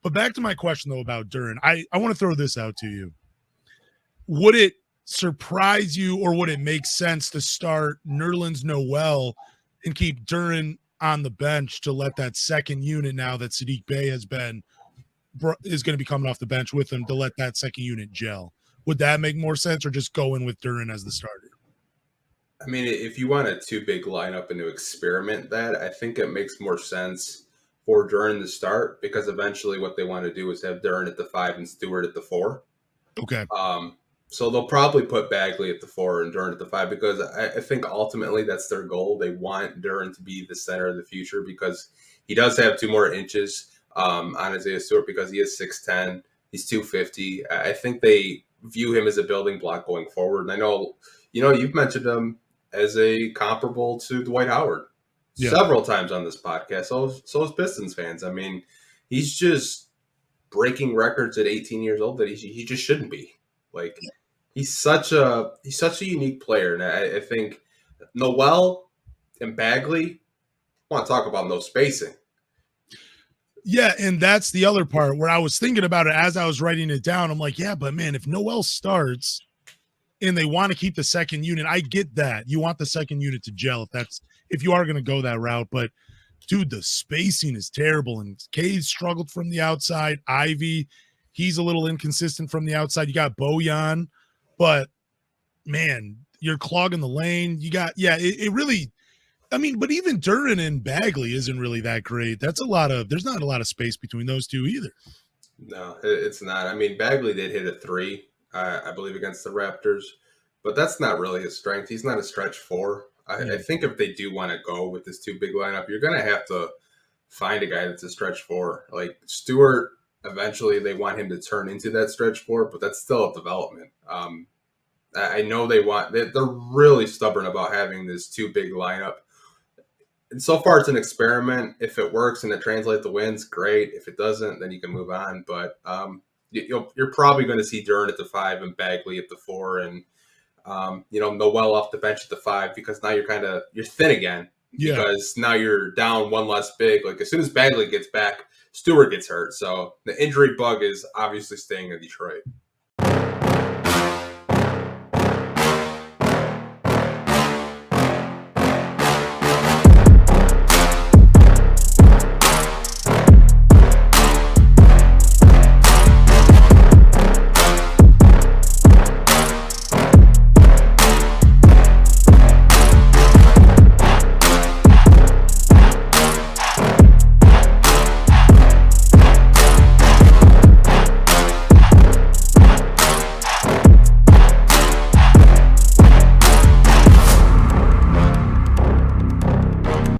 But back to my question, though, about Duren. I want to throw this out to you. Would it surprise you or would it make sense to start Nerlens Noel and keep Duren on the bench to let that second unit, now that Sadiq Bey is going to be coming off the bench with him, to let that second unit gel? Would that make more sense, or just go in with Duren as the starter? I mean, if you want a two big lineup and to experiment that, I think it makes more sense for Duren to start, because eventually what they want to do is have Duren at the 5 and Stewart at the 4. Okay. So they'll probably put Bagley at the 4 and Duren at the 5, because I think ultimately that's their goal. They want Duren to be the center of the future, because he does have 2 more inches on Isaiah Stewart, because he is 6'10". He's 250. I think they view him as a building block going forward. And I know, you've mentioned him as a comparable to Dwight Howard several times on this podcast. So is Pistons fans. I mean, he's just breaking records at 18 years old that he just shouldn't be. Like, he's such a unique player. And I think Noel and Bagley want to talk about no spacing. Yeah, and that's the other part where I was thinking about it as I was writing it down. I'm like, yeah, but man, if Noel starts and they want to keep the second unit, I get that. You want the second unit to gel if you are going to go that route. But, dude, the spacing is terrible. And K's struggled from the outside. Ivy, he's a little inconsistent from the outside. You got Bojan, but, man, you're clogging the lane. You got, it really – I mean, but even Duren and Bagley isn't really that great. There's not a lot of space between those two either. No, it's not. I mean, Bagley did hit a 3, I believe, against the Raptors, but that's not really his strength. He's not a stretch 4. I think if they do want to go with this 2 big lineup, you're going to have to find a guy that's a stretch 4. Like Stewart, eventually they want him to turn into that stretch 4, but that's still a development. I know they're really stubborn about having this 2 big lineup. And so far, it's an experiment. If it works and it translates to wins, great. If it doesn't, then you can move on. But you're probably going to see Duren at the 5 and Bagley at the 4, and Noel off the bench at the 5, because now you're thin again. Yeah. Because now you're down 1 less big. Like, as soon as Bagley gets back, Stewart gets hurt. So the injury bug is obviously staying in Detroit.